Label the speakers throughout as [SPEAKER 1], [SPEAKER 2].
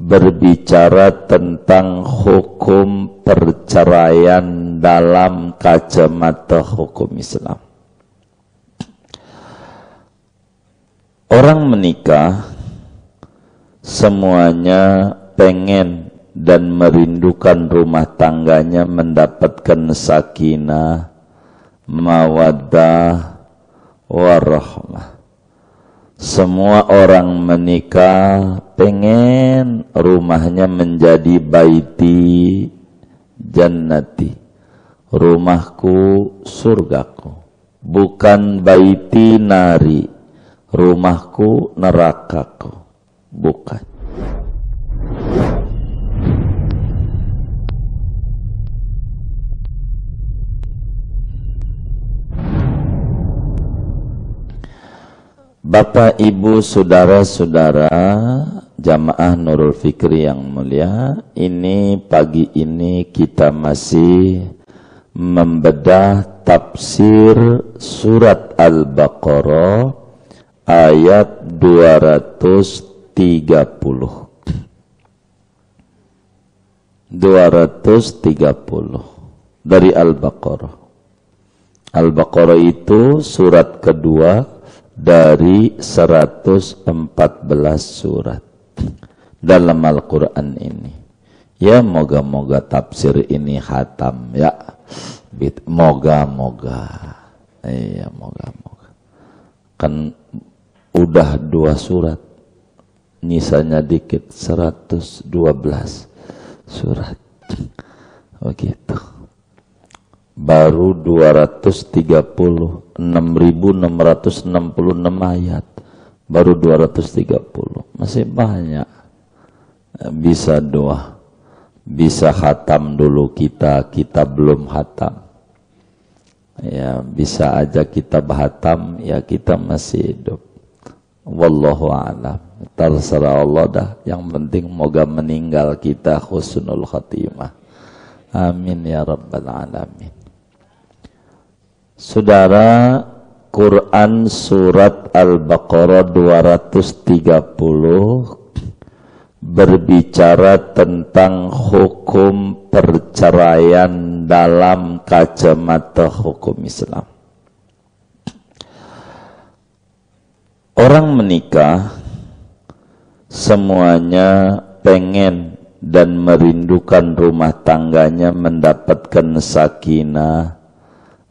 [SPEAKER 1] berbicara tentang hukum perceraian dalam kacamata hukum Islam. Orang menikah semuanya pengen dan merindukan rumah tangganya mendapatkan sakinah, mawaddah, warahmah. Semua orang menikah pengen rumahnya menjadi baiti jannati, rumahku surgaku, bukan baiti nari, rumahku nerakaku, bukan. Bapak, Ibu, saudara-saudara jamaah Nurul Fikri yang mulia, ini pagi ini kita masih membedah tafsir surat Al-Baqarah ayat 230 dari Al-Baqarah. Al-Baqarah itu surat kedua dari 114 surat dalam Al-Quran ini. Ya, moga-moga tafsir ini khatam ya. Moga-moga. Iya, moga-moga. Kan udah 2 surat, nyisanya dikit, 112 surat. Begitu. Baru 6.666 ayat, baru 230, masih banyak. Bisa doa, bisa khatam dulu kita belum khatam. Ya, bisa aja kita khatam, ya kita masih hidup. Wallahu a'lam. Terserah Allah dah. Yang penting moga meninggal kita husnul khatimah. Amin ya rabbal alamin. Saudara, Quran surat Al-Baqarah 230 berbicara tentang hukum perceraian dalam kacamata hukum Islam. Orang menikah semuanya pengen dan merindukan rumah tangganya mendapatkan sakinah,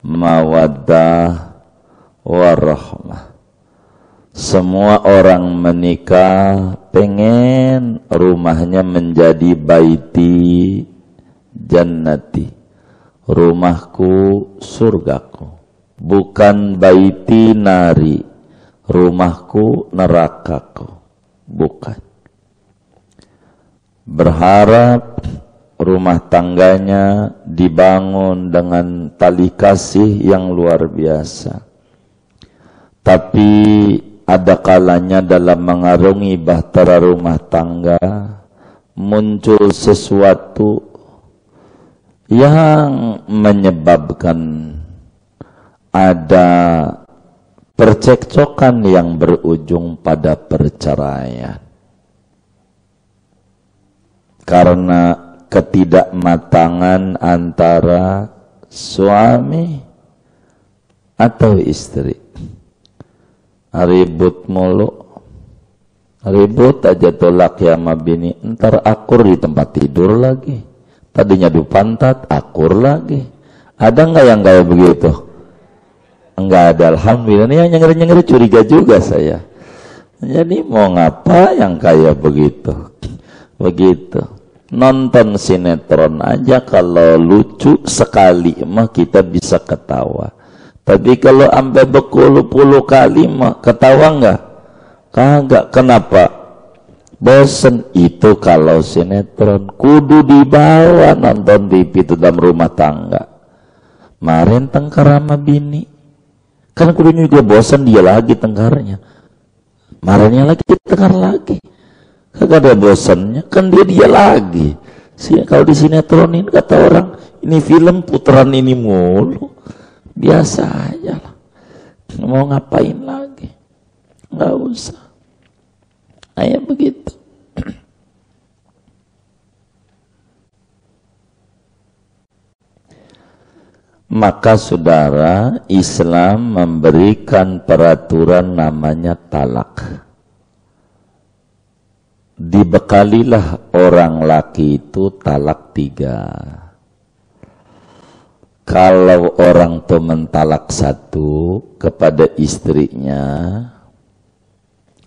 [SPEAKER 1] mawaddah, warahmah. Semua orang menikah pengen rumahnya menjadi baiti jannati, rumahku surgaku, bukan baiti nari, rumahku nerakaku, bukan. Berharap rumah tangganya dibangun dengan tali kasih yang luar biasa. Tapi ada kalanya dalam mengarungi bahtera rumah tangga muncul sesuatu yang menyebabkan ada percekcokan yang berujung pada perceraian. Karena ketidakmatangan antara suami atau istri. Ribut mulu, ribut aja tolak ya sama bini, ntar akur di tempat tidur lagi. Tadinya du pantat, akur lagi. Ada nggak yang kayak begitu? Enggak ada, alhamdulillah. Ini yang nyengir-nyengir curiga juga saya. Jadi mau ngapa yang kayak begitu? Begitu. Nonton sinetron aja kalau lucu sekali mah kita bisa ketawa. Tapi kalau sampai berpuluh-puluh kali mah ketawa enggak? Kagak. Kenapa? Bosen. Itu kalau sinetron kudu dibawa nonton TV itu dalam rumah tangga. Kemarin tengkar sama bini. Kan kudunya dia bosen, dia lagi tengkarnya. Marahnya lagi, tengkar lagi. Kagak ada bosannya, kan dia lagi. Kalau di sinetron ini kata orang, ini film putaran ini mulu. Biasa aja lah. Mau ngapain lagi? Nggak usah. Kayak begitu. Maka saudara, Islam memberikan peraturan namanya talak. Dibekalilah orang laki itu talak 3. Kalau orang itu mentalak 1 kepada istrinya,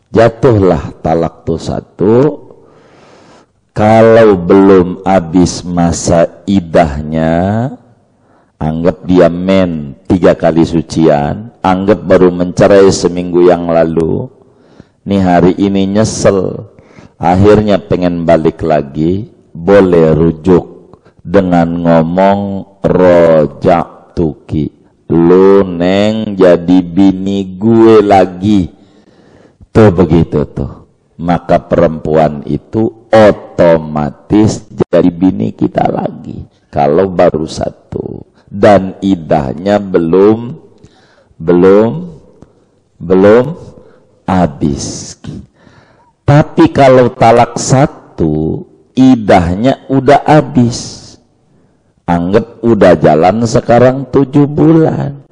[SPEAKER 1] jatuhlah talak itu 1. Kalau belum habis masa idahnya, anggap dia 3 kali sucian, anggap baru mencerai seminggu yang lalu, nih hari ini nyesel, akhirnya pengen balik lagi, boleh rujuk dengan ngomong rojak tuki, lu neng jadi bini gue lagi, tuh begitu tuh. Maka perempuan itu otomatis jadi bini kita lagi kalau baru 1 dan idahnya belum habis. Tapi kalau talak 1 idahnya udah habis, anggap udah jalan sekarang 7 bulan,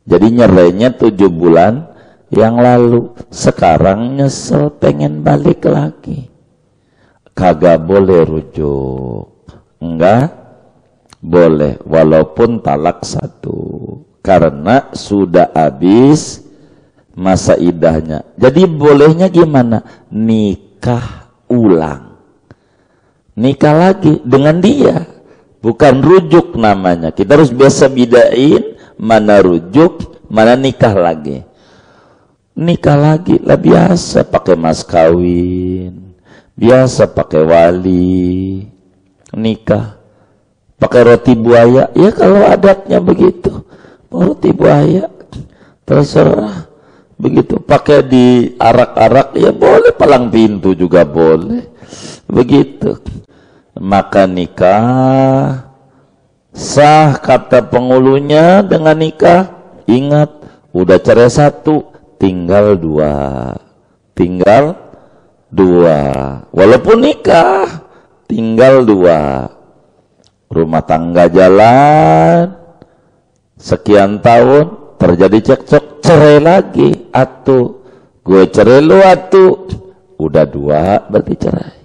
[SPEAKER 1] jadi nyerainya 7 bulan yang lalu, sekarang nyesel pengen balik lagi, kagak boleh rujuk, enggak boleh walaupun talak 1 karena sudah habis masa idahnya. Jadi bolehnya gimana? Nikah ulang, nikah lagi dengan dia, bukan rujuk namanya. Kita harus biasa bedain mana rujuk, mana nikah lagi. Nikah lagi lah biasa pakai mas kawin, biasa pakai wali, nikah pakai roti buaya, ya kalau adatnya begitu, roti buaya terserah. Begitu pakai di arak-arak ya boleh, palang pintu juga boleh, begitu. Maka nikah sah kata penghulunya dengan nikah. Ingat, udah cerai 1, tinggal 2, walaupun nikah tinggal 2, rumah tangga jalan sekian tahun, terjadi cekcok, cerai lagi, gue cerai lu, udah 2 berarti cerai.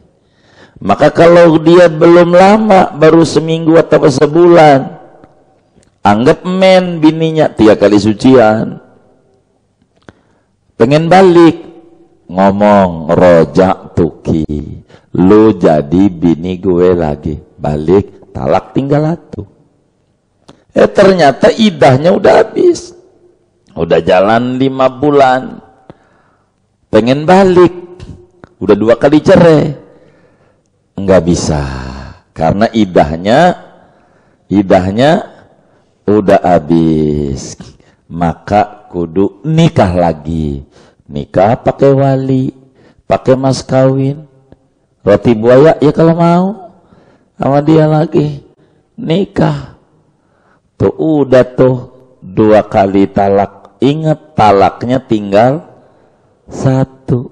[SPEAKER 1] Maka kalau dia belum lama, baru seminggu atau sebulan, anggap bininya 3 kali sucian, pengen balik, ngomong rojak tuki, lu jadi bini gue lagi, balik, talak tinggal 1. Ternyata idahnya udah habis, udah jalan 5 bulan, pengen balik, udah 2 kali cerai, enggak bisa karena idahnya udah habis. Maka kudu nikah lagi, nikah pakai wali, pakai mas kawin, roti buaya ya kalau mau sama dia lagi, nikah tuh udah tuh 2 kali talak. Ingat, talaknya tinggal 1,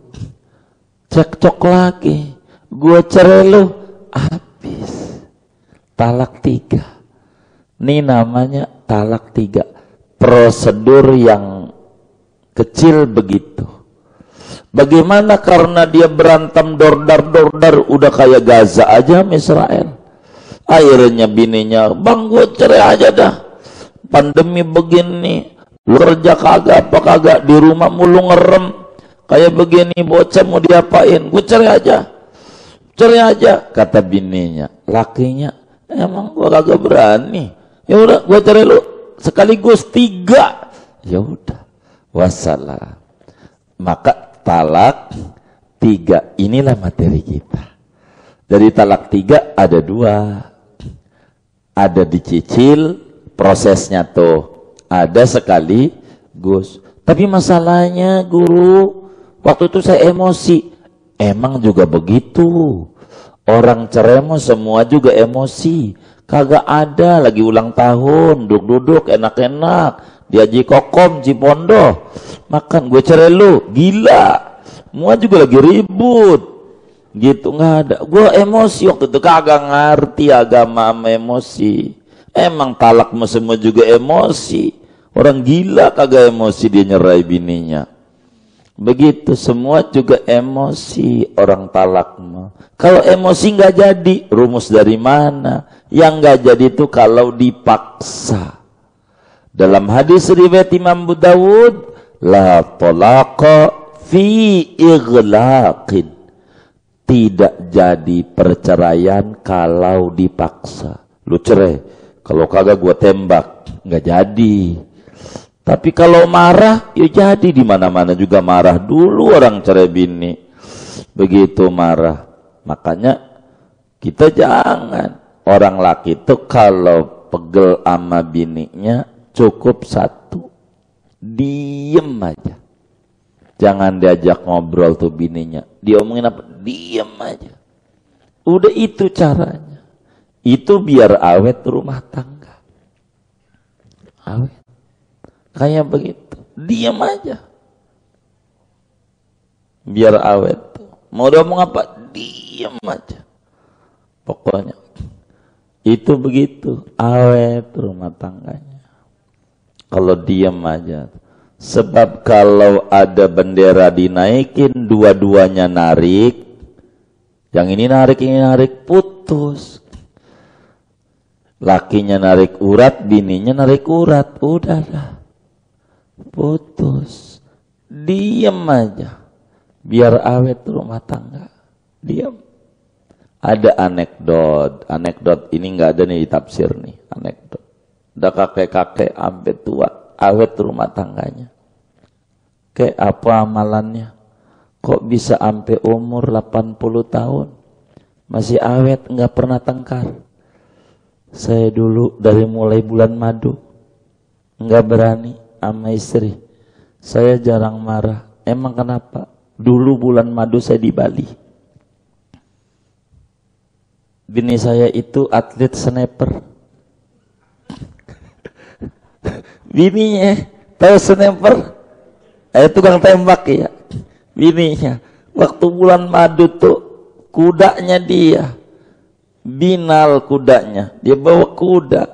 [SPEAKER 1] cekcok lagi, gue cerai lu, habis, talak 3. Ini namanya talak 3, prosedur yang kecil begitu. Bagaimana? Karena dia berantem dordar udah kayak Gaza aja Israel. Akhirnya bininya, bang gue cerai aja dah, pandemi begini, lu kerja kagak apa kagak, di rumah mulu ngerem kayak begini, bocah mau diapain, gue cerai aja, kata bininya. Lakinya, emang gue kagak berani, ya udah gue cerai lu sekaligus 3, ya udah wassalam. Maka talak 3, inilah materi kita. Dari talak 3 ada 2, ada dicicil prosesnya tuh, ada sekali Gus. Tapi masalahnya guru, waktu itu saya emosi. Emang juga begitu, orang cerai semua juga emosi. Kagak ada lagi ulang tahun, duduk-duduk enak-enak di Haji Kokom Cipondo, makan gue cerai lu, gila, semua juga lagi ribut gitu, nggak ada. Gue emosi waktu itu, kagak ngerti agama sama emosi. Emang talak semua juga emosi. Orang gila kagak emosi dia nyerai bininya. Begitu semua juga emosi orang talak mah. Kalau emosi nggak jadi, rumus dari mana? Yang nggak jadi itu kalau dipaksa. Dalam hadis riwayat Imam Abu Dawud, la talaqa fi ighlaqin. Tidak jadi perceraian kalau dipaksa. Lu cerai, kalau kagak gua tembak, nggak jadi. Tapi kalau marah, ya jadi. Di mana-mana juga marah dulu orang cerai bini. Begitu marah. Makanya kita jangan. Orang laki itu kalau pegel sama bininya cukup satu. Diem aja. Jangan diajak ngobrol tuh bininya. Diomongin apa? Diem aja. Udah itu caranya. Itu biar awet rumah tangga. Awet. Kayak begitu, diam aja, biar awet. Mau ngomong apa, diam aja. Pokoknya itu begitu, awet rumah tangganya. Kalau diam aja, sebab kalau ada bendera dinaikin, dua-duanya narik, yang ini narik, putus. Lakinya narik urat, bininya narik urat, udah dah. Putus. Diam aja biar awet rumah tangga. Diam. Ada anekdot ini nggak ada nih di tafsir nih, anekdot. Ada kakek-kakek sampai tua awet rumah tangganya. Kayak apa amalannya? Kok bisa sampai umur 80 tahun masih awet, nggak pernah tengkar? Saya dulu dari mulai bulan madu nggak berani sama istri, saya jarang marah. Emang kenapa? Dulu bulan madu saya di Bali. Bini saya itu atlet sniper. Bininya tahu sniper? Tukang tembak ya. Bininya waktu bulan madu tuh kudanya dia, binal kudanya, dia bawa kuda.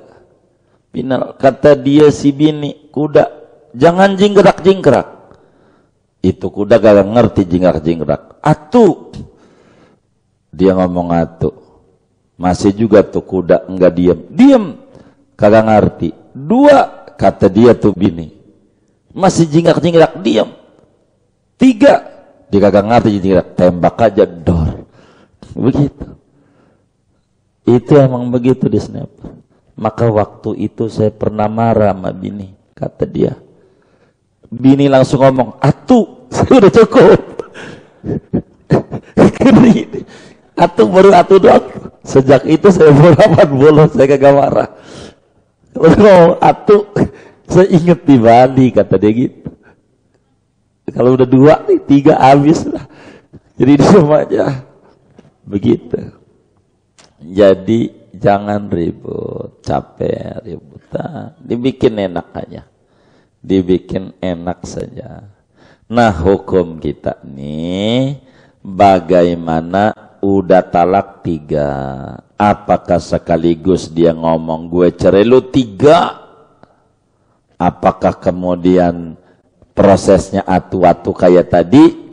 [SPEAKER 1] Binal, kata dia si bini, kuda jangan jingkrak-jingkrak. Itu kuda gak ngerti jingkrak-jingkrak. Atu, dia ngomong atu. Masih juga tuh kuda enggak diem, kagak ngerti. Dua, kata dia tuh bini, masih jingkrak-jingkrak, diem. Tiga, dia kagak ngerti jingkrak, tembak aja dor. Begitu. Itu emang begitu di sniper. Maka waktu itu saya pernah marah sama bini, kata dia. Bini langsung ngomong, atu, sudah cukup. Atu baru atu doang. Sejak itu saya bolos, saya kagak marah. Kalau ngomong atu, saya inget di Bali, kata dia gitu. Kalau udah dua nih, tiga habis lah. Jadi di rumah aja. Begitu. Jadi jangan ribut, capek ributan, dibikin enak aja, dibikin enak saja. Nah hukum kita nih, bagaimana udah talak 3, apakah sekaligus dia ngomong gue cerai lu 3, apakah kemudian prosesnya atu-atu kayak tadi?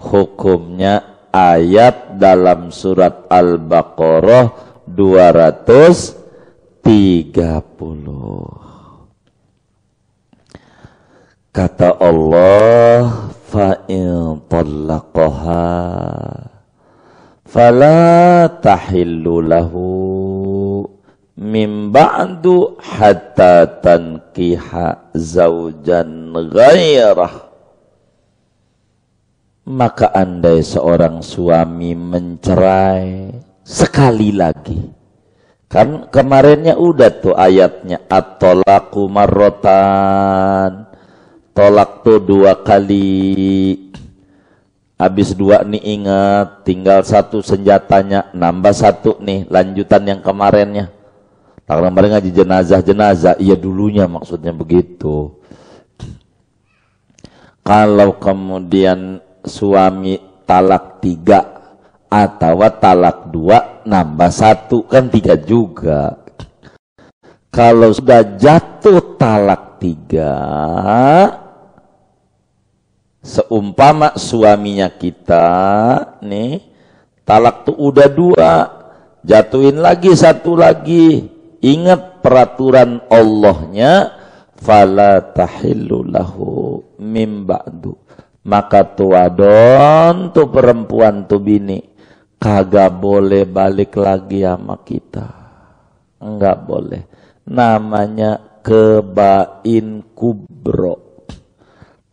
[SPEAKER 1] Hukumnya ayat dalam surat Al-Baqarah 230. Kata Allah, fa in talaqaha fala tahillu lahu min ba'du hatta tankiha zaujan ghairah. Maka andai seorang suami mencerai sekali lagi, kan kemarinnya udah tuh ayatnya, at-talaqu marratan, tolak tuh 2 kali. Habis 2 nih ingat, tinggal 1 senjatanya, nambah 1 nih lanjutan yang kemarinnya. Kemarin ngaji jenazah, iya dulunya maksudnya begitu. Kalau kemudian suami talak 3 atau talak 2 nambah 1, kan 3 juga. Kalau sudah jatuh talak 3, seumpama suaminya kita nih talak tuh udah 2, jatuhin lagi 1 lagi, ingat peraturan Allahnya, fala tahillu lahu mim ba'du, maka tuadon tuh perempuan tuh bini kagak boleh balik lagi sama kita, enggak boleh. Namanya kebain kubro,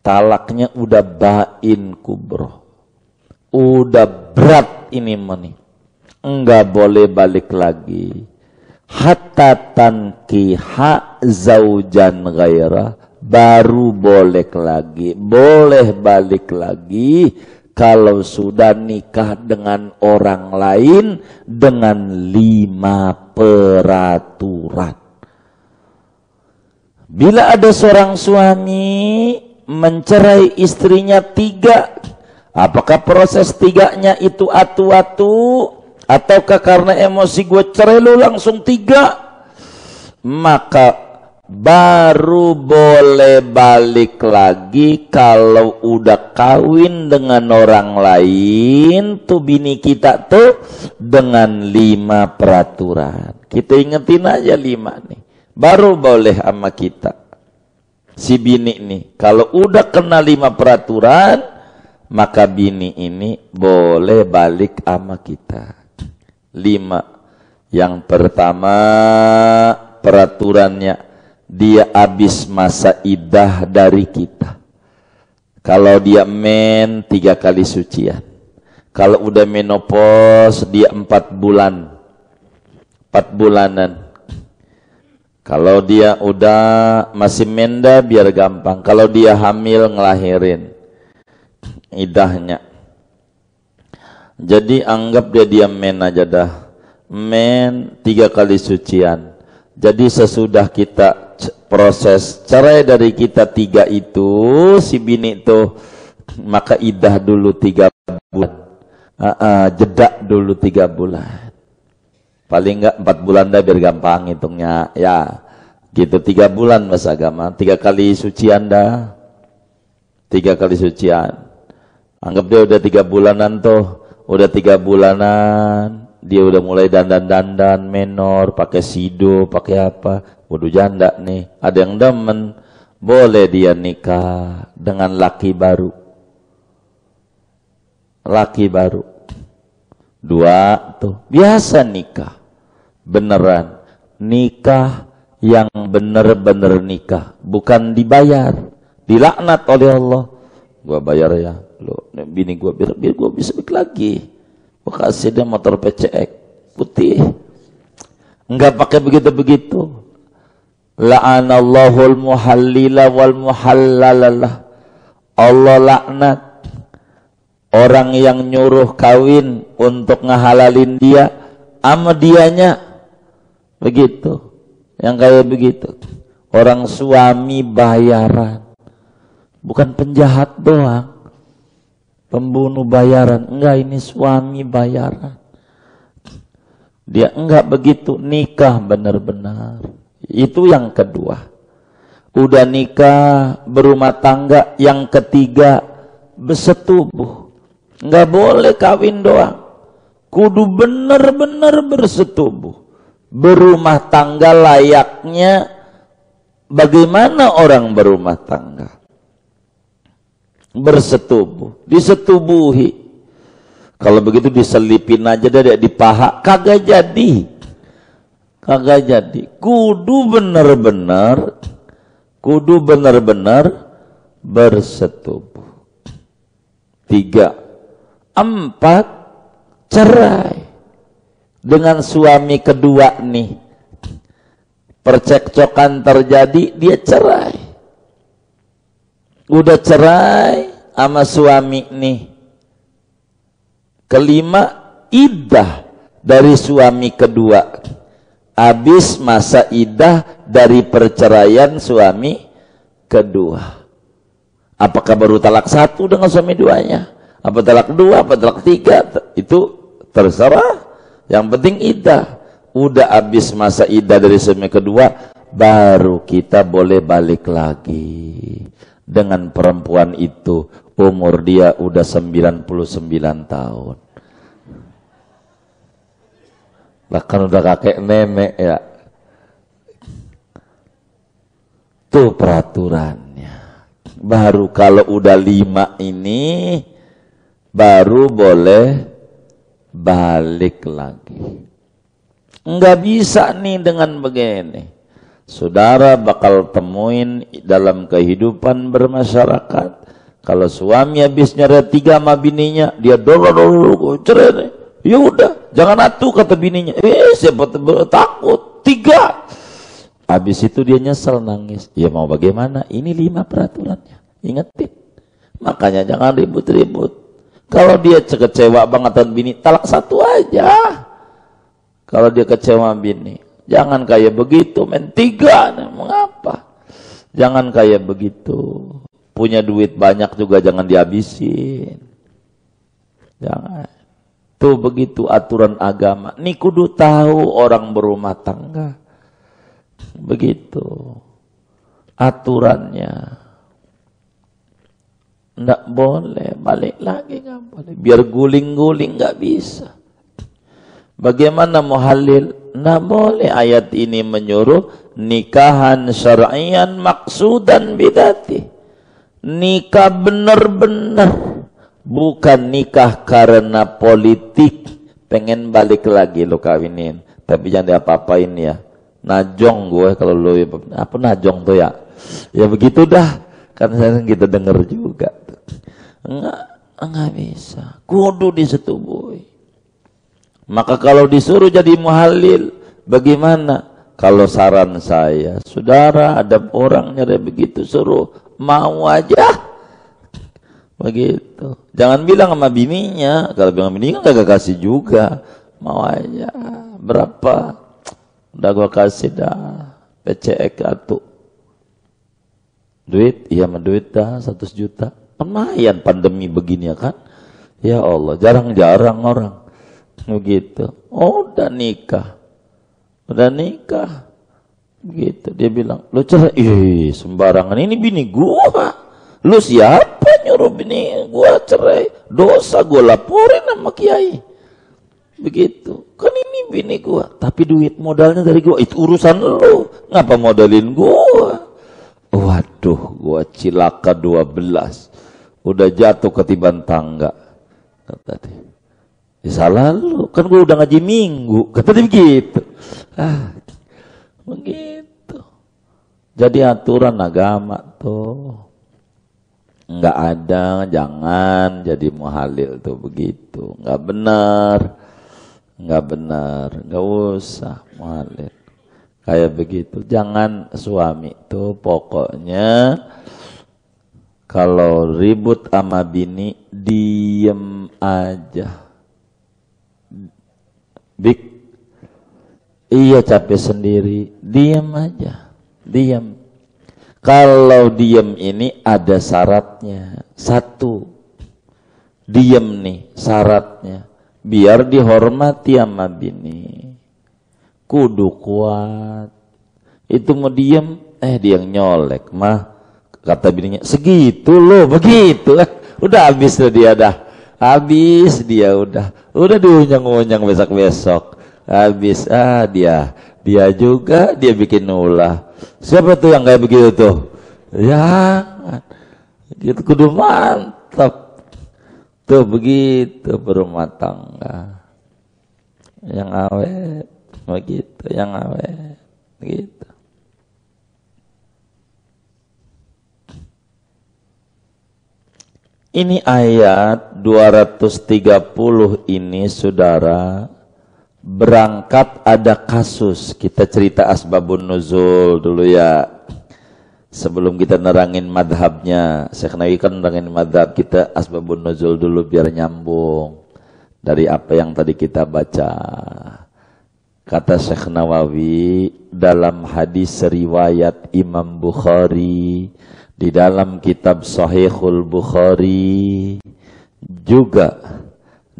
[SPEAKER 1] talaknya udah bain kubro, udah berat ini meni, enggak boleh balik lagi. Hatta tankiha zaujan ghaira, baru boleh lagi, boleh balik lagi kalau sudah nikah dengan orang lain dengan 5 peraturan. Bila ada seorang suami mencerai istrinya 3, apakah proses 3-nya itu atu-atu, ataukah karena emosi gue cerai lu langsung 3, maka baru boleh balik lagi kalau udah kawin dengan orang lain tuh bini kita tuh dengan 5 peraturan. Kita ingetin aja 5 nih, baru boleh sama kita. Si bini nih kalau udah kena 5 peraturan, maka bini ini boleh balik sama kita. 5. Yang pertama peraturannya, dia habis masa iddah dari kita. Kalau dia 3 kali sucian. Kalau udah menopause dia 4 bulan, 4 bulanan. Kalau dia udah masih menda biar gampang. Kalau dia hamil ngelahirin iddahnya. Jadi anggap dia men aja dah. Men 3 kali sucian. Jadi sesudah kita proses cerai dari kita 3 itu, si bini itu maka iddah dulu 3 bulan. Jeda dulu 3 bulan. Paling enggak 4 bulan dah biar gampang hitungnya. Ya, gitu 3 bulan bahasa agama. 3 kali sucian dah. 3 kali sucian. Anggap dia udah 3 bulanan tuh. Udah 3 bulanan. Dia udah mulai dandan-dandan menor, pakai sido, pakai apa. Waduh janda nih. Ada yang demen. Boleh dia nikah dengan laki baru. Laki baru. 2 tuh. Biasa nikah. Beneran. Nikah yang bener-bener nikah. Bukan dibayar. Dilaknat oleh Allah. Gua bayar ya. Loh, bini gua biar gua bisa balik lagi. Gua kasih dia motor PCX putih. Enggak pakai begitu-begitu. La'anallahul muhallila wal muhallalalah. Allah laknat orang yang nyuruh kawin untuk ngehalalin dia sama dianya. Begitu. Yang kayak begitu. Orang suami bayaran. Bukan penjahat doang. Pembunuh bayaran. Enggak, ini suami bayaran. Dia enggak begitu. Nikah benar-benar. Itu yang kedua. Udah nikah, berumah tangga. Yang ketiga, bersetubuh. Enggak boleh kawin doang. Kudu benar-benar bersetubuh. Berumah tangga layaknya bagaimana orang berumah tangga. Bersetubuh, disetubuhi. Kalau begitu diselipin aja dari di paha, kagak jadi. Kagak jadi. Kudu benar-benar bersetubuh. 3, 4, cerai. Dengan suami kedua nih, percekcokan terjadi, dia cerai. Udah cerai sama suami nih. 5, iddah dari suami kedua. Habis masa iddah dari perceraian suami kedua. Apakah baru talak 1 dengan suami 2-nya? Apa talak 2, apa talak 3? Itu terserah. Yang penting iddah. udah habis masa iddah dari suami kedua, baru kita boleh balik lagi dengan perempuan itu. Umur dia udah 99 tahun. Bahkan udah kakek nenek ya. Tuh peraturannya. Baru kalau udah 5 ini, baru boleh balik lagi. Enggak bisa nih dengan begini. Saudara bakal temuin dalam kehidupan bermasyarakat, kalau suami habis nyari 3 sama bininya, dia dorong cerai nih. Ya udah, jangan atuh kata bininya. Siapa takut 3. Habis itu dia nyesel nangis. Ya mau bagaimana? Ini 5 peraturannya. Ingetin. Makanya jangan ribut-ribut. Kalau dia kecewa banget dan bini, talak 1 aja. Kalau dia kecewa bini, jangan kayak begitu, men 3, mengapa? Jangan kayak begitu. Punya duit banyak juga jangan dihabisin. Jangan. Tuh begitu aturan agama. Nih kudu tahu orang berumah tangga. Begitu aturannya. Nggak boleh balik lagi, nggak boleh. Biar guling-guling nggak bisa. Bagaimana muhalil? Nggak boleh. Ayat ini menyuruh nikahan syar'iyan maksudan bidati. Nikah benar-benar, bukan nikah karena politik. Pengen balik lagi lo kawinin, tapi jangan diapa-apain ya. Najong gue kalau lo apa najong tuh ya? Ya begitu dah. Kan kita dengar juga. Enggak bisa. Kudu disetubui. Maka kalau disuruh jadi muhalil, bagaimana? Kalau saran saya, saudara ada orang nyari begitu, suruh mau aja. Begitu. Jangan bilang sama bininya, kalau bilang bininya kan kagak kasih juga. Mau aja. Berapa? Udah gua kasih dah. PCX atuh. Duit? Iya mah duit dah 100 juta. Lumayan pandemi begini ya kan? Ya Allah, jarang-jarang orang. Begitu. Oh, udah nikah. Begitu. Dia bilang, lu cerai. Sembarangan. Ini bini gua. Lu siapa nyuruh bini gua cerai? Dosa gua laporin sama kiai. Begitu. Kan ini bini gua. Tapi duit modalnya dari gua. Itu urusan lu. Ngapa modalin gua? Waduh, gua cilaka 12. Udah jatuh ketiban tangga. Kata dia. Ya salah lu, kan gue udah ngaji minggu. Kata dia begitu. Begitu. Jadi aturan agama tuh enggak ada, jangan jadi muhalil tuh begitu. Enggak benar. Enggak usah muhalil. Kayak begitu. Jangan suami tuh pokoknya kalau ribut sama bini diem aja. Iya capek sendiri, diam aja, diam. Kalau diam ini ada syaratnya. 1, diam nih syaratnya, biar dihormati sama bini. Kudu kuat. Itu mau diam, dia yang nyolek mah. Kata bininya, segitu loh, begitu. Udah habis loh dia dah. Habis dia udah diunyang-unyang besok-besok. Habis dia juga dia bikin ulah. Siapa tuh yang kayak begitu tuh? Ya, gitu kudu mantap. Tuh begitu berumah tangga. Yang awet begitu, yang awet begitu. Ini ayat 230 ini saudara, berangkat ada kasus. Kita cerita asbabun nuzul dulu ya. Sebelum kita nerangin madhabnya, Syekh Nawawi kan nerangin madhab, kita asbabun nuzul dulu biar nyambung dari apa yang tadi kita baca. Kata Syekh Nawawi dalam hadis riwayat Imam Bukhari, di dalam kitab Sahihul Bukhari, juga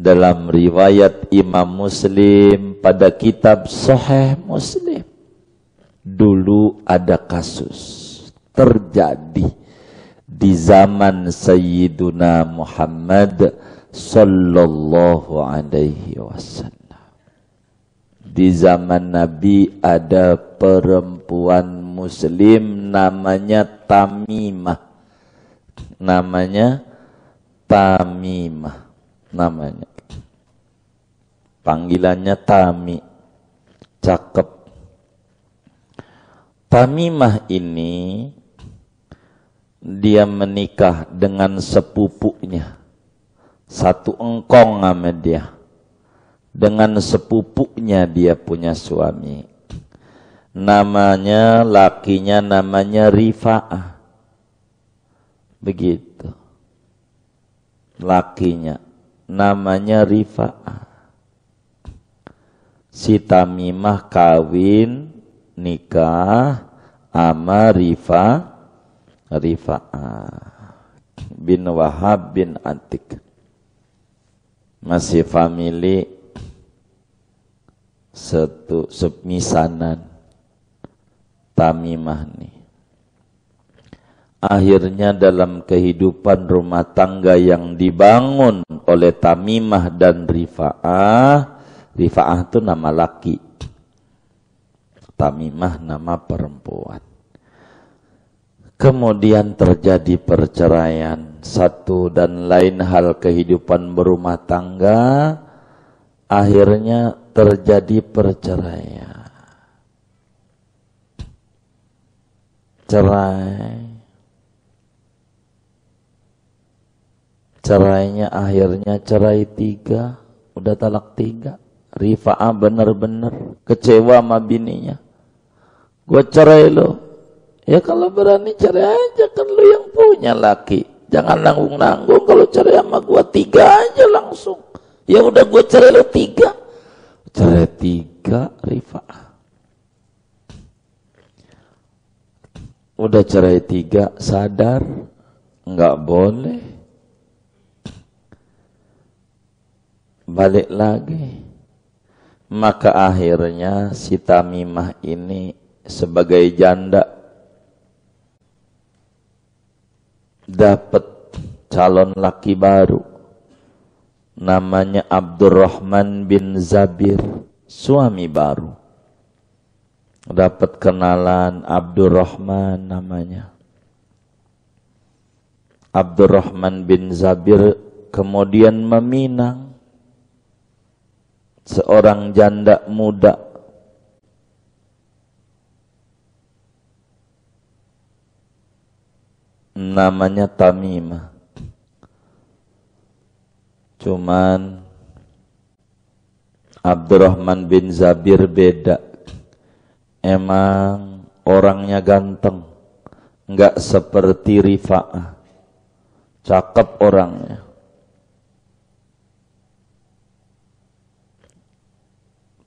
[SPEAKER 1] dalam riwayat Imam Muslim pada kitab Sahih Muslim. Dulu ada kasus terjadi di zaman Sayyiduna Muhammad sallallahu alaihi wasallam. Di zaman Nabi ada perempuan muslim namanya Tamimah. Namanya Tamimah. Namanya. Panggilannya Tami. Cakep. Tamimah ini dia menikah dengan sepupunya. Satu engkong sama dia. Dengan sepupunya dia punya suami. Namanya, lakinya namanya Rifa'ah. Begitu. Lakinya namanya Rifa'ah. Si Tamimah kawin nikah sama Rifa'ah bin Wahab bin Atik. Masih family satu semisanan Tamimah nih. Akhirnya dalam kehidupan rumah tangga yang dibangun oleh Tamimah dan Rifa'ah, Rifa'ah itu nama laki, Tamimah nama perempuan. Kemudian terjadi perceraian, satu dan lain hal kehidupan berumah tangga, akhirnya terjadi perceraian. Cerainya akhirnya cerai 3, udah talak 3. Rifa'ah bener-bener kecewa sama bininya. Gua cerai lo. Ya kalau berani cerai aja, kan lo yang punya laki. Jangan nanggung-nanggung, kalau cerai sama gua 3 aja langsung. Ya udah gua cerai lo 3. Cerai 3 Rifa'ah. Udah cerai 3 sadar enggak boleh. Balik lagi. Maka akhirnya si Tamimah ini sebagai janda dapat calon laki baru namanya Abdurrahman bin Zabir, suami baru. Dapat kenalan Abdurrahman namanya. Abdurrahman bin Zabir kemudian meminang seorang janda muda namanya Tamimah. Cuman Abdurrahman bin Zabir beda. Emang orangnya ganteng, enggak seperti Rifa'ah. Cakep orangnya.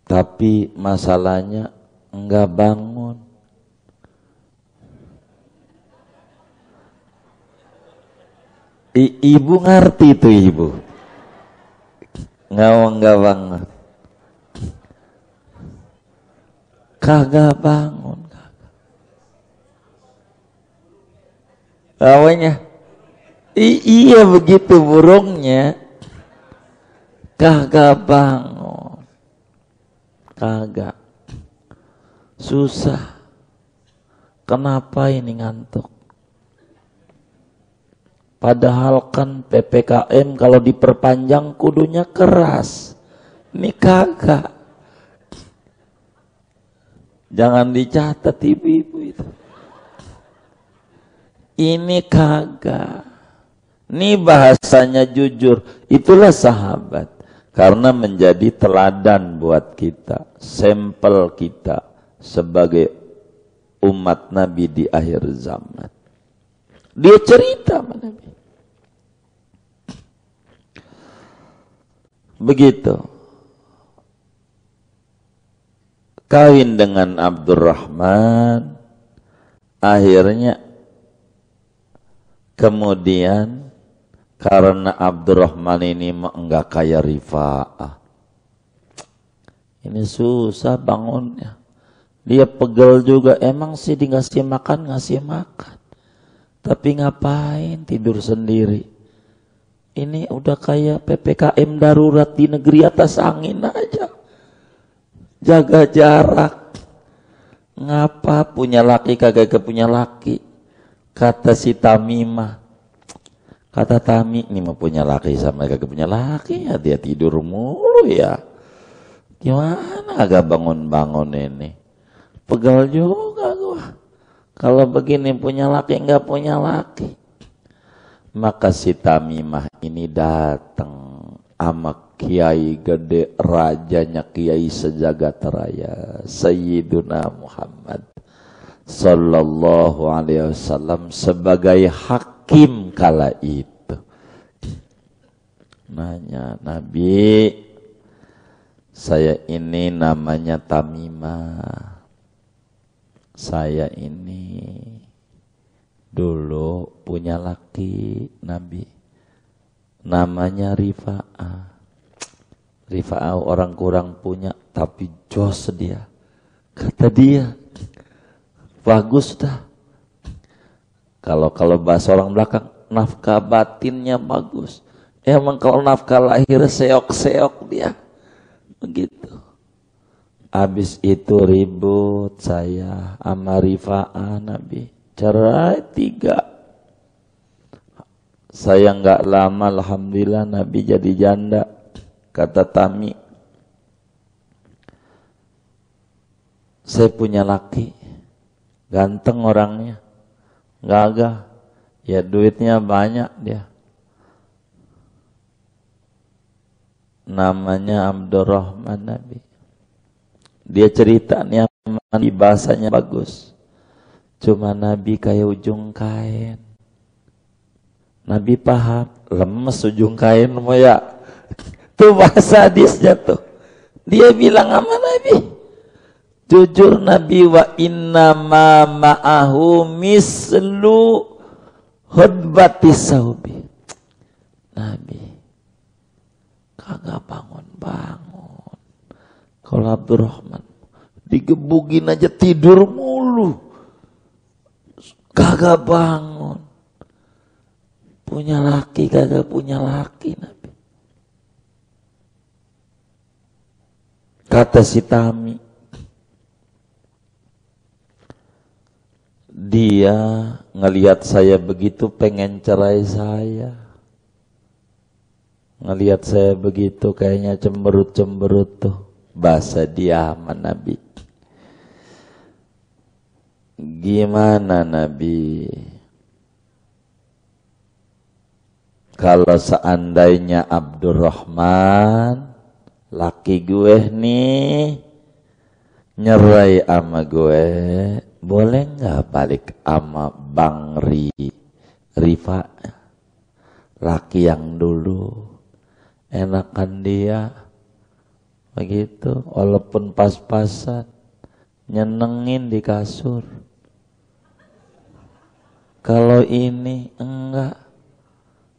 [SPEAKER 1] Tapi masalahnya enggak bangun. Ibu ngerti itu ibu. Enggak bangun. Kagak bangun. Awalnya iya begitu burungnya. Kagak bangun. Kagak. Susah. Kenapa ini ngantuk? Padahal kan PPKM kalau diperpanjang kudunya keras. Ini kagak. Jangan dicatat ibu-ibu itu. Ini kagak. Ini bahasanya jujur. Itulah sahabat. Karena menjadi teladan buat kita. Sampel kita sebagai umat Nabi di akhir zaman. Dia cerita sama Nabi. Begitu. Kawin dengan Abdurrahman. Akhirnya kemudian Karena Abdurrahman ini enggak kayak Rifa'ah. Ini susah bangunnya. Dia pegel juga. Emang sih ngasih makan. Tapi ngapain tidur sendiri? Ini udah kayak PPKM darurat di negeri atas angin aja. Jaga jarak. Ngapa punya laki kagak punya laki? Kata si Tamimah. Kata Tami, ini mau punya laki sama kagak punya laki ya, dia tidur mulu ya. Gimana agak bangun-bangun ini? Pegal juga gua. Kalau begini punya laki enggak punya laki. Maka si Tamimah ini datang sama kiai gede, rajanya kiai sejagat raya, Sayyiduna Muhammad sallallahu alaihi wasallam sebagai hakim kala itu. Nanya, Nabi, saya ini namanya Tamimah. Saya ini dulu punya laki, Nabi. Namanya Rifa'ah. Rifa'ah orang kurang punya, tapi jos dia. Kata dia, bagus dah. Kalau bahasa orang belakang, nafkah batinnya bagus. Emang kalau nafkah lahir seok-seok dia. Begitu. Habis itu ribut saya sama Rifa'ah, Nabi. Cerai 3. Saya enggak lama, alhamdulillah Nabi jadi janda. Kata Tami, saya punya laki, ganteng orangnya, gagah, ya duitnya banyak dia. Namanya Abdurrahman, Nabi. Dia cerita nih, bahasanya bagus. Cuma Nabi kayak ujung kain. Nabi paham, lemes ujung kain mau ya. Tuh bahasa hadisnya tuh. Dia bilang sama Nabi, jujur Nabi, wa inna ma ma'ahu mislu hudbatis saubi. Nabi kagak bangun-bangun. Kalau Abdurrahman digebugin aja tidur mulu, kagak bangun. Punya laki kagak punya laki, Nabi. Kata si Tami, dia ngelihat saya begitu pengen cerai saya. Ngelihat saya begitu kayaknya cemberut-cemberut tuh. Bahasa dia sama Nabi. Gimana Nabi? Kalau seandainya Abdurrahman, laki gue nih, nyerai ama gue, boleh nggak balik ama Bang Rifa, laki yang dulu, enakan dia, begitu, walaupun pas-pasan, nyenengin di kasur. Kalau ini enggak,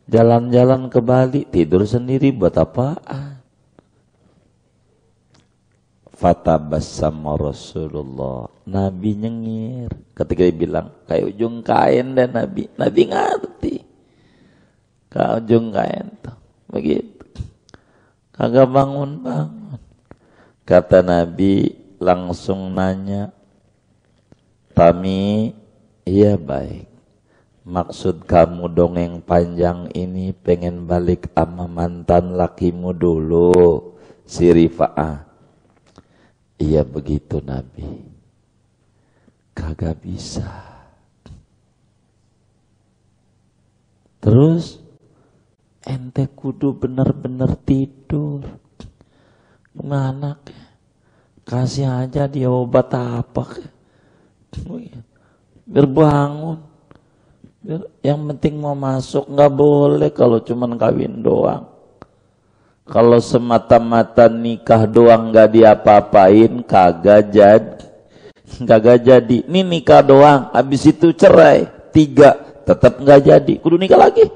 [SPEAKER 1] jalan-jalan ke Bali, tidur sendiri buat apaan? Fatabassama Rasulullah, Nabi nyengir ketika dia bilang kayak ujung kain, dan Nabi ngerti kayak ujung kain tuh begitu, kagak bangun-bangun. Kata Nabi langsung nanya, Tami, iya baik, maksud kamu dongeng panjang ini pengen balik sama mantan lakimu dulu, si Rifa'ah? Iya begitu Nabi. Kagak bisa. Terus ente kudu bener-bener tidur. Gimana? Kasih aja dia obat apa? Biar bangun. Yang penting mau masuk, nggak boleh kalau cuman kawin doang. Kalau semata-mata nikah doang nggak diapa-apain, kagak jadi. Ini nikah doang, habis itu cerai 3, tetap nggak jadi. Kudu nikah lagi.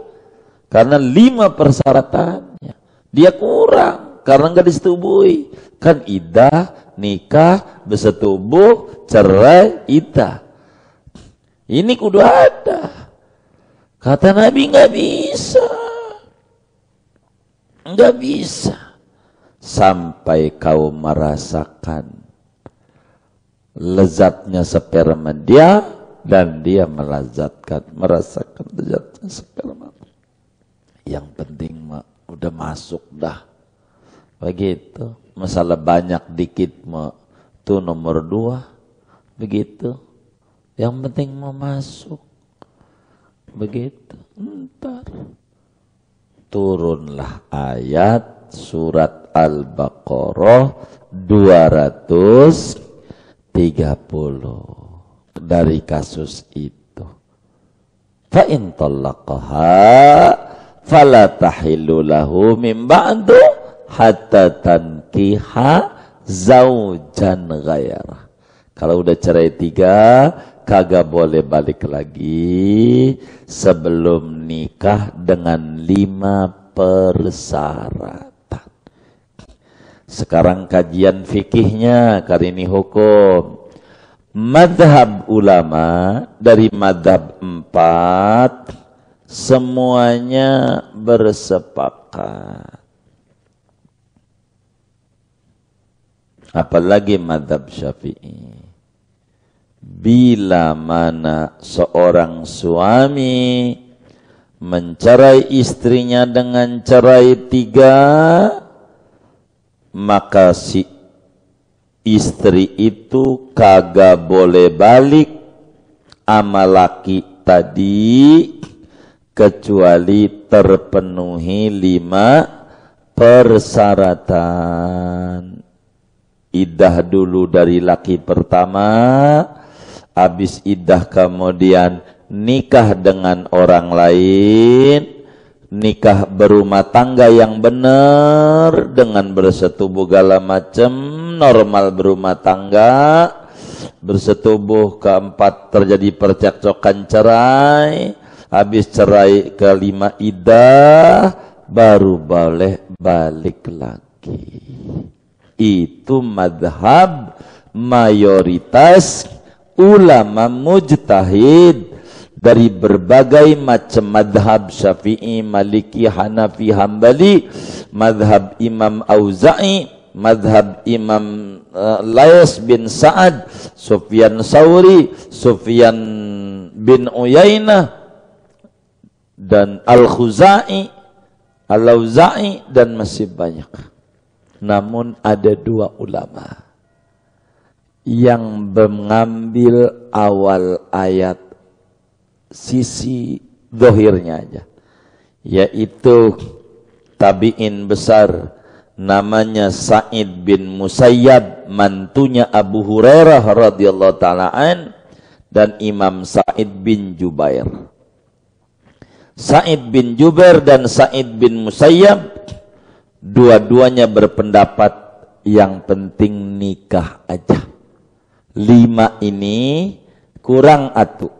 [SPEAKER 1] Karena 5 persyaratannya. Dia kurang karena nggak disetubui. Kan iddah, nikah, bersetubuh, cerai, iddah. Ini kudu ada. Kata Nabi nggak bisa. Nggak bisa. Sampai kau merasakan lezatnya sperma dia dan dia merasakan lezatnya sperma. Yang penting mah udah masuk dah. Begitu. Masalah banyak dikit mah itu nomor 2. Begitu. Yang penting mau masuk. Begitu. Ntar turunlah ayat surat Al-Baqarah 230 dari kasus itu. Fa in talaqaha fala tahillu lahu min ba'du hatta tankiha zaujan ghairah. Kalau udah cerai 3, kagak boleh balik lagi sebelum nikah dengan 5 persyaratan. Sekarang kajian fikihnya, kali ini hukum. Madhab ulama dari madhab 4 semuanya bersepakat. Apalagi madhab Syafi'i. Bila mana seorang suami mencerai istrinya dengan cerai 3, maka si istri itu kagak boleh balik sama laki tadi kecuali terpenuhi 5 persyaratan. Iddah dulu dari laki pertama, habis iddah kemudian nikah dengan orang lain, nikah berumah tangga yang benar dengan bersetubuh segala macam, normal berumah tangga, bersetubuh keempat terjadi percekcokan cerai, habis cerai kelima iddah, baru boleh balik lagi. Itu madhab mayoritas ulama mujtahid dari berbagai macam madhab Syafi'i, Maliki, Hanafi, Hambali, madhab Imam Auza'i, madhab Imam Lais bin Sa'ad, Sufyan Sauri, Sufyan bin Uyainah, dan Al-Khuzai, Al-Auza'i, dan masih banyak. Namun ada 2 ulama yang mengambil awal ayat sisi zahirnya aja, yaitu tabi'in besar namanya Sa'id bin Musayyab, mantunya Abu Hurairah radhiyallahu ta'ala an, dan Imam Sa'id bin Jubair. Sa'id bin Jubair dan Sa'id bin Musayyab dua-duanya berpendapat yang penting nikah aja. 5 ini kurang atuh.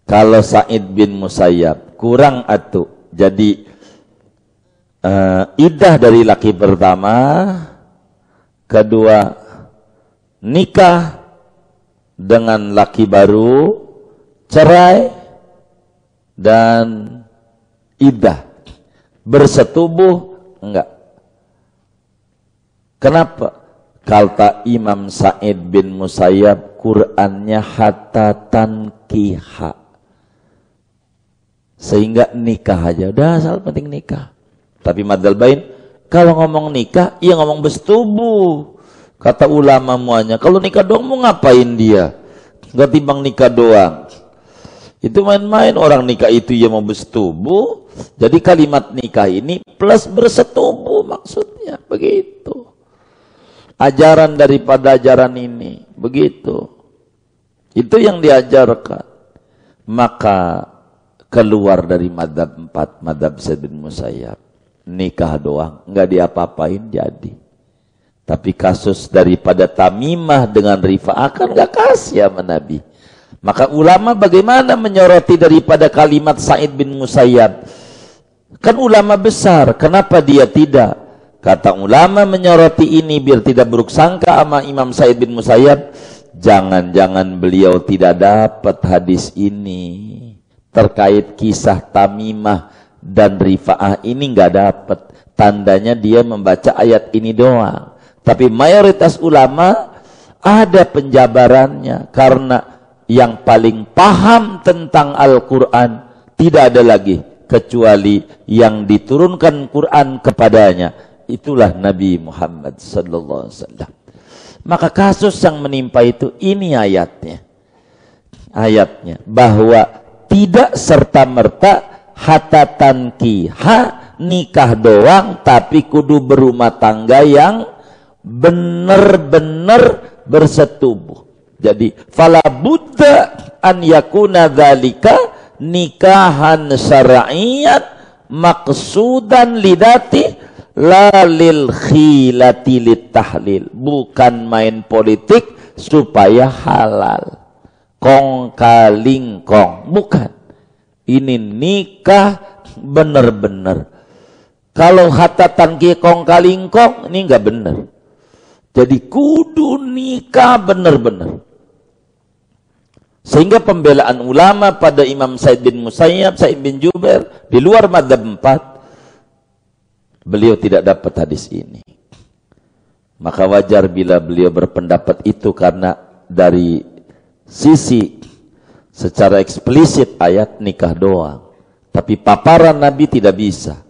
[SPEAKER 1] Kalau Sa'id bin Musayyab kurang atuh. Jadi iddah dari laki pertama, kedua nikah dengan laki baru, cerai, dan iddah. Bersetubuh enggak. Kenapa? Kata Imam Sa'id bin Musayyab, Qur'annya hatta tankiha, sehingga nikah aja udah, asal penting nikah. Tapi madal bain kalau ngomong nikah, iya ngomong bersetubuh. Kata ulama muanya, kalau nikah doang mau ngapain dia? Enggak timbang nikah doang. Itu main-main, orang nikah itu ya mau bersetubuh. Jadi kalimat nikah ini plus bersetubuh maksudnya, begitu. Ajaran daripada ajaran ini, begitu. Itu yang diajarkan. Maka keluar dari madhab 4, madhab Sa'id bin Musayyab. Nikah doang, enggak diapa-apain jadi. Tapi kasus daripada Tamimah dengan Rifa'ah kan enggak kasih sama Nabi. Maka ulama bagaimana menyoroti daripada kalimat Sa'id bin Musayyab? Kan ulama besar, kenapa dia tidak? Kata ulama menyoroti ini biar tidak buruk sangka sama Imam Sa'id bin Musayyab. Jangan-jangan beliau tidak dapat hadis ini. Terkait kisah Tamimah dan Rifa'ah ini nggak dapat. Tandanya dia membaca ayat ini doang. Tapi mayoritas ulama ada penjabarannya. Karena yang paling paham tentang Al-Quran tidak ada lagi kecuali yang diturunkan Quran kepadanya, itulah Nabi Muhammad sallallahu alaihi wasallam. Maka kasus yang menimpa itu, ini ayatnya bahwa tidak serta-merta hatta tankiha, nikah doang, tapi kudu berumah tangga yang benar-benar bersetubuh. Jadi fala budda an yakuna dzalika nikahan syar'iyyan maqsudan lidati la lil khilati litahlil. Bukan main politik supaya halal, kong kaling kong, bukan. Ini nikah benar-benar. Kalau hatta tanki kong kaling kong, ini enggak benar. Jadi kudu nikah benar-benar. Sehingga pembelaan ulama pada Imam Sa'id bin Musayyab, Sa'id bin Jubair di luar madzhab 4, beliau tidak dapat hadis ini. Maka wajar bila beliau berpendapat itu, karena dari sisi secara eksplisit ayat nikah doang, tapi paparan Nabi tidak bisa.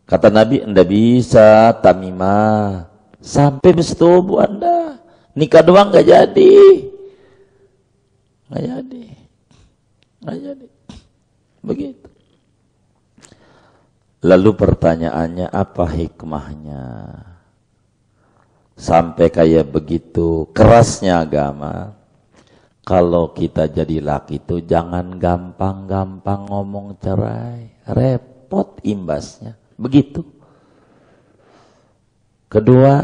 [SPEAKER 1] Kata Nabi, anda bisa tamimah sampai bersetubuh, anda nikah doang nggak jadi. Nggak jadi. Begitu. Lalu pertanyaannya, apa hikmahnya? Sampai kayak begitu kerasnya agama. Kalau kita jadi laki itu jangan gampang-gampang ngomong cerai. Repot imbasnya. Begitu. Kedua,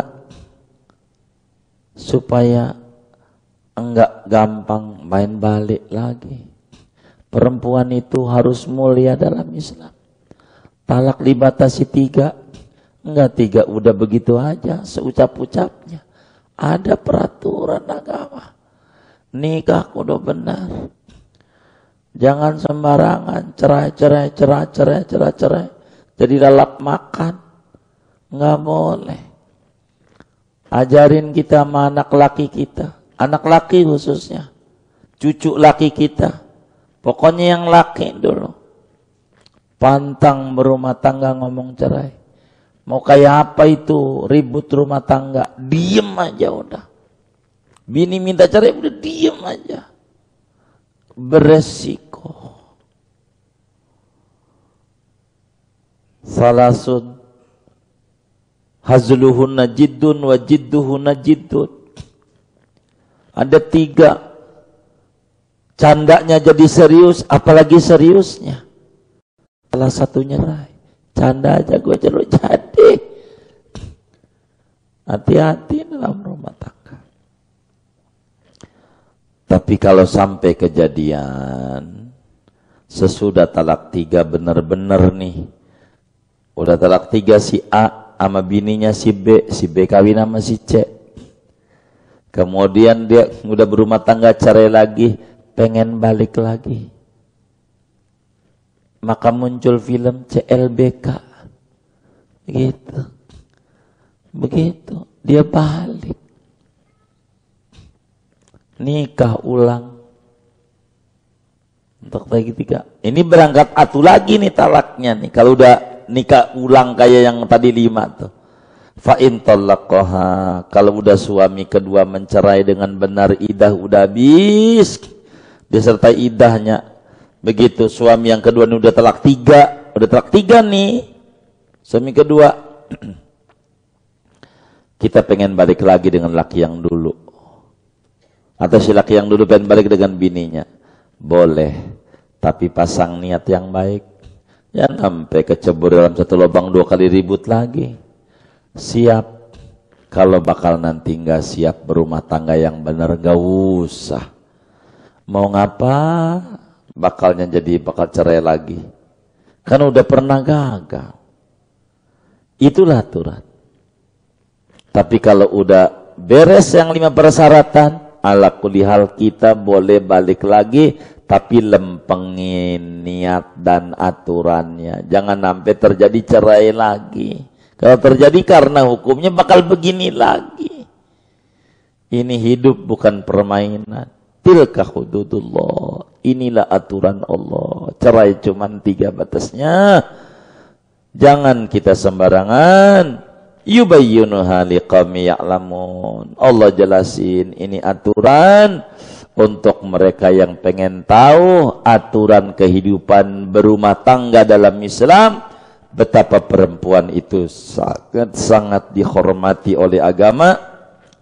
[SPEAKER 1] supaya enggak gampang main balik lagi. Perempuan itu harus mulia dalam Islam. Talak dibatasi 3. Enggak 3 udah begitu aja seucap-ucapnya. Ada peraturan agama. Nikah kudu benar. Jangan sembarangan cerai. Jadi lalap makan. Enggak boleh. Ajarin kita sama anak laki kita. Anak laki khususnya, cucu laki kita, pokoknya yang laki dulu. Pantang berumah tangga ngomong cerai. Mau kayak apa itu ribut rumah tangga, diem aja udah. Bini minta cerai udah diem aja. Beresiko. Salasun hazluhunna jiddun wa jidduhunna jiddun. Ada 3. Candanya jadi serius, apalagi seriusnya. Salah satunya rai. Canda aja gue jadi. Hati-hati dalam rumah tangga. Tapi kalau sampai kejadian sesudah talak 3 benar-benar nih. Udah talak 3 si A sama bininya si B kawin sama si C. Kemudian dia udah berumah tangga, cerai lagi, pengen balik lagi. Maka muncul film CLBK. Begitu. Dia balik. Nikah ulang. Untuk lagi 3. Ini berangkat atu lagi nih talaknya nih. Kalau udah nikah ulang kayak yang tadi 5 tuh. Fa'in talaqaha, kalau udah suami kedua mencerai dengan benar, idah udah habis, disertai idahnya. Begitu suami yang kedua ini udah talak 3, nih suami kedua, kita pengen balik lagi dengan laki yang dulu, atau si laki yang dulu pengen balik dengan bininya, boleh, tapi pasang niat yang baik, jangan sampai kecebur dalam satu lubang 2 kali ribut lagi. Siap. Kalau bakal nanti nggak siap berumah tangga yang benar, gak usah. Mau ngapa? Bakal cerai lagi. Kan udah pernah gagal. Itulah aturan. Tapi kalau udah beres yang 5 persyaratan, ala kulli hal kita boleh balik lagi, tapi lempengin niat dan aturannya. Jangan sampai terjadi cerai lagi. Kalau terjadi karena hukumnya bakal begini lagi. Ini hidup bukan permainan. Tilka hududullah. Inilah aturan Allah. Cerai cuman 3 batasnya. Jangan kita sembarangan. Yubayyinuha liqaumi ya'lamun. Allah jelasin ini aturan untuk mereka yang pengen tahu aturan kehidupan berumah tangga dalam Islam, betapa perempuan itu sangat dihormati oleh agama.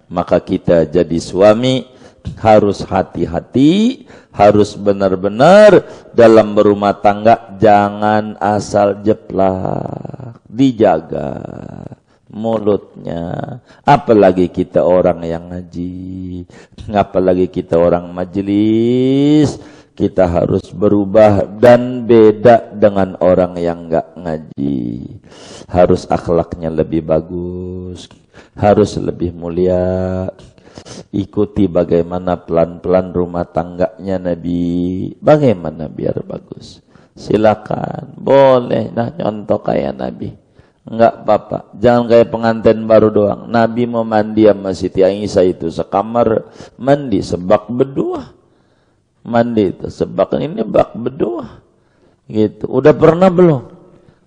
[SPEAKER 1] Maka kita jadi suami harus hati-hati, harus benar-benar dalam berumah tangga, jangan asal jeplak, dijaga mulutnya. Apalagi kita orang yang ngaji, apalagi kita orang majelis, kita harus berubah dan beda dengan orang yang enggak ngaji. Harus akhlaknya lebih bagus, harus lebih mulia. Ikuti bagaimana pelan-pelan rumah tangganya Nabi, bagaimana biar bagus. Silakan, boleh nah contoh kayak Nabi. Enggak apa-apa, jangan kayak pengantin baru doang. Nabi mau mandi sama Siti Aisyah itu sekamar mandi, sebak berdua. Mandi itu sebak, ini bak berdua. Gitu. Udah pernah belum?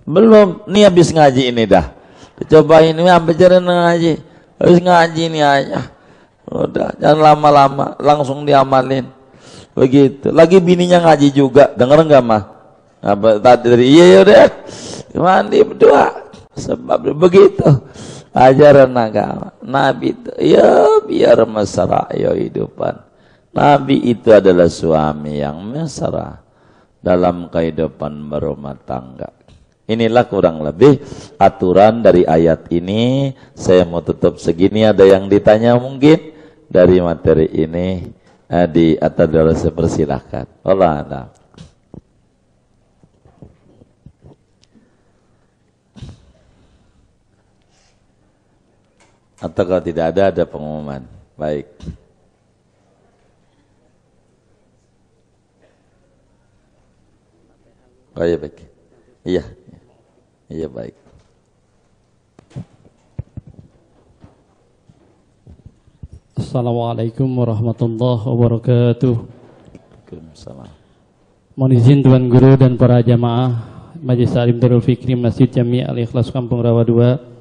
[SPEAKER 1] Belum. Nih habis ngaji ini dah. Cobain ini sampai jalan ngaji. Habis ngaji ini aja. Udah, jangan lama-lama, langsung diamalin. Begitu. Lagi bininya ngaji juga, denger enggak mah? Apa tadi dari iya udah. Mandi berdua. Sebab begitu ajaran agama Nabi itu, ya biar mesra ya hidupan. Nabi itu adalah suami yang mesra dalam kehidupan berumah tangga. Inilah kurang lebih aturan dari ayat ini. Saya mau tutup segini. Ada yang ditanya mungkin dari materi ini di atas, saya persilahkan. Allah a'lam. Atau kalau tidak ada pengumuman. Baik. Oh iya baik. Iya. Iya baik.
[SPEAKER 2] Assalamualaikum warahmatullahi wabarakatuh.
[SPEAKER 1] Waalaikumsalam.
[SPEAKER 2] Mohon izin Tuan Guru dan para jamaah Majelis Taklim Darul Fikri Masjid Jami Al-Ikhlas Kampung Rawa 2.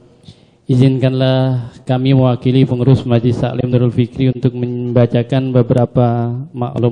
[SPEAKER 2] Izinkanlah kami mewakili pengurus Majelis Taklim Darul Fikri untuk membacakan beberapa maklum